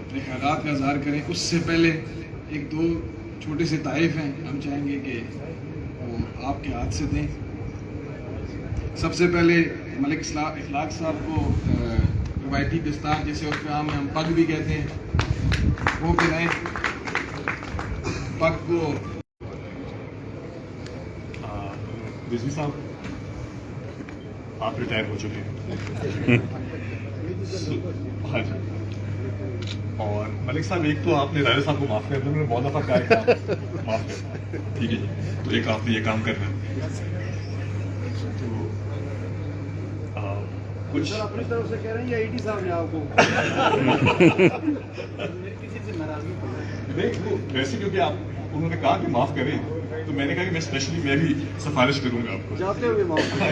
اپنے خیالات کا اظہار کریں. اس سے پہلے ایک دو چھوٹے سے طائف ہیں, ہم چاہیں گے کہ وہ آپ کے ہاتھ سے دیں. سب سے پہلے ملک اخلاق صاحب کو روایتی دستار جیسے اس پہ عام ہم پگ بھی کہتے ہیں وہ پہنائیں. پگ کو رضوی صاحب آپ ریٹائر ہو چکے ہیں. ہاں جی. اور ملک صاحب ایک تو آپ نے راجا صاحب کو معاف کر دیا, میں نے بہت دفعہ کہا ہے معاف کر, ٹھیک ہے جی. تو ایک آپ نے یہ کام کرنا تو کچھ اپنی طرف سے کہہ رہے ہیں یا ایڈی صاحب نے آپ کو نہیں ویسے کیونکہ آپ انہوں نے کہا کہ معاف کریں تو میں نے کہا کہ میں اسپیشلی میں بھی سفارش کروں گا آپ کو جاتے ہوئے معاف.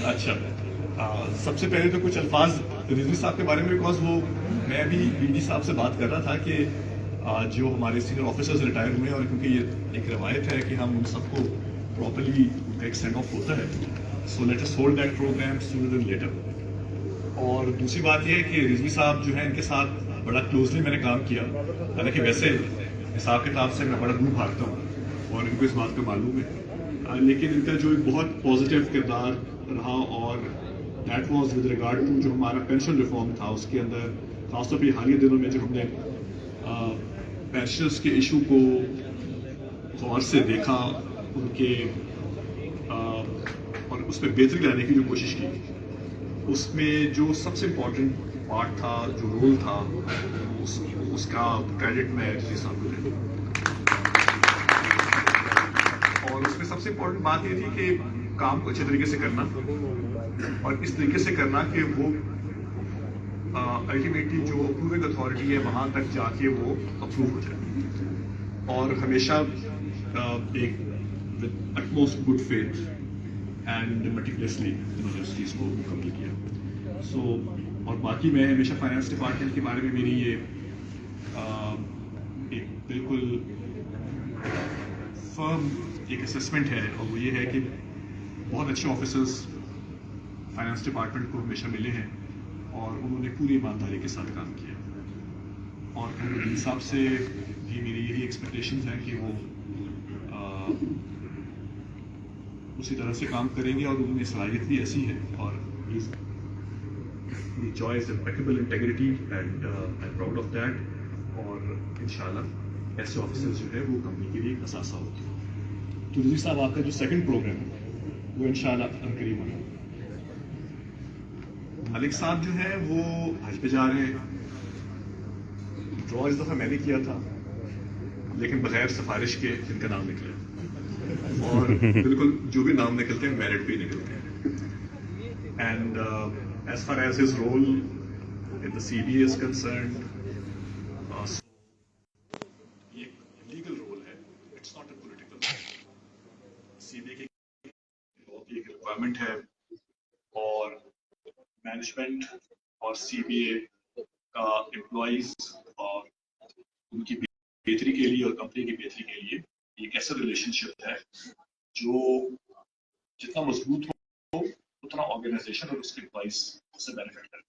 اچھا سب سے پہلے تو کچھ الفاظ رضوی صاحب کے بارے میں, بیکاز وہ میں ابھی بی ڈی صاحب سے بات کر رہا تھا کہ جو ہمارے سینئر آفیسرز ریٹائر ہوئے ہیں, اور کیونکہ یہ ایک روایت ہے کہ ہم ان سب کو پراپرلی ان کا ایک سینڈ آف ہوتا ہے, so let us hold that program sooner than later. اور دوسری بات یہ ہے کہ رضوی صاحب جو ہے ان کے ساتھ بڑا کلوزلی میں نے کام کیا, حالانکہ ویسے حساب کتاب سے میں بڑا دور بھاگتا ہوں اور ان کو اس بات کا معلوم ہے, لیکن ان کا جو ایک بہت پازیٹیو کردار رہا, اور that was with regard to جو ہمارا پینشن ریفارم تھا اس کے اندر, خاص طور پہ حالیہ دنوں میں جو ہم نے پینشنرس کے ایشو کو غور سے دیکھا, ان کے اور اس پہ بہتری لانے کی جو کوشش کی, اس میں جو سب سے امپورٹنٹ پارٹ تھا, جو رول تھا, اس کا کریڈٹ میں رضوی صاحب کو دے. اور اس میں سب سے امپورٹنٹ بات یہ تھی کہ کام کو اچھے طریقے سے کرنا, اور اس طریقے سے کرنا کہ وہ الٹیمیٹلی جو اپروونگ اتھارٹی ہے وہاں تک جا کے وہ اپروو ہو جائے, اور ہمیشہ ایک with utmost good faith and meticulously انہوں نے اس چیز کو مکمل کیا. سو اور باقی میں ہمیشہ فائنانس ڈپارٹمنٹ کے بارے میں میری یہ ایک بالکل فرم ایک اسسمنٹ ہے, اور وہ یہ ہے کہ بہت اچھے آفیسرز فائنانس ڈپارٹمنٹ کو ہمیشہ ملے ہیں, اور انہوں نے پوری ایمانداری کے ساتھ کام کیا. اور ان صاحب سے بھی میری یہی ایکسپیکٹیشنز ہیں کہ وہ اسی طرح سے کام کریں گے, اور ان میں صلاحیت بھی ایسی ہے, اور enjoys impeccable integrity and I'm proud of that. اور انشاءاللہ ایسے آفیسرز جو ہے وہ کمپنی کے لیے ایک اثاثہ ہوتی ہے. تو رضوی صاحب آپ کا جو سیکنڈ پروگرام ہے وہ انشاءاللہ عنقریب ہونا. ملک صاحب جو ہے وہ حج پہ جا رہے ہیں. ڈرا اس دفعہ میں نے کیا تھا, لیکن بغیر سفارش کے جن کا نام نکلا, اور بالکل جو بھی نام نکلتے ہیں میرٹ پہ ہی نکلتے ہیں. And as far as his role in the CBA is concerned, یہ لیگل رول ہے, it's not a political. CBA کی بہت ایک ریکوائرمنٹ ہے, اور مینجمنٹ اور CBA کا امپلائیز اور ان کی بہتری کے لیے اور کمپنی کی بہتری کے لیے ایک ایسا ریلیشن شپ ہے جو جتنا مضبوط ہو اتنا آرگنائزیشن اور اس کے امپلائیز سے بینیفٹ کریں.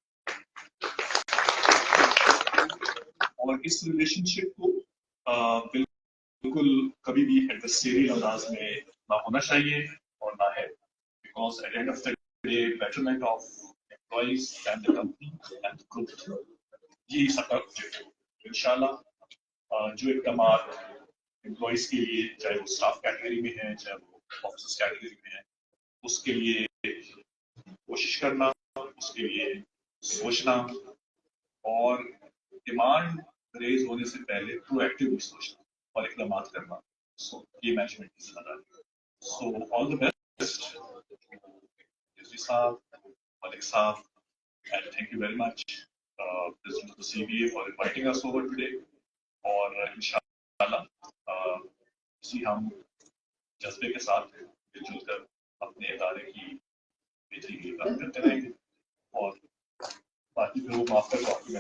اور اس ریلیشن شپ کو بالکل کبھی بھی ایڈورسریل انداز میں نہ ہونا چاہیے, اور نہ ہے, because at end of the day betterment of employees and the company and the group, یہی سب کا آبجیکٹو. انشاءاللہ جو اقدامات امپلائیز کے لیے, چاہے وہ اسٹاف کیٹیگری میں ہیں چاہے وہ آفیسرس کیٹیگری میں ہیں, اس کے لیے کوشش کرنا, اس کے لیے سوچنا, اور ڈیمانڈ ریز ہونے سے پہلے پرو ایکٹیولی سوچنا اور اقدامات کرنا. سو یہ مینجمنٹ کی ذمہ داری ہے. سو آل دا بیسٹ رضوی صاحب, ملک صاحب, and thank you very much President of the CBA for inviting us over today. اور انشاءاللہ اسی ہم جذبے کے ساتھ مل جل کر اپنے ادارے کی بہتری کے لیے کام کرتے رہیں گے, اور باقی پھر وہ معاف کر کے آپ کی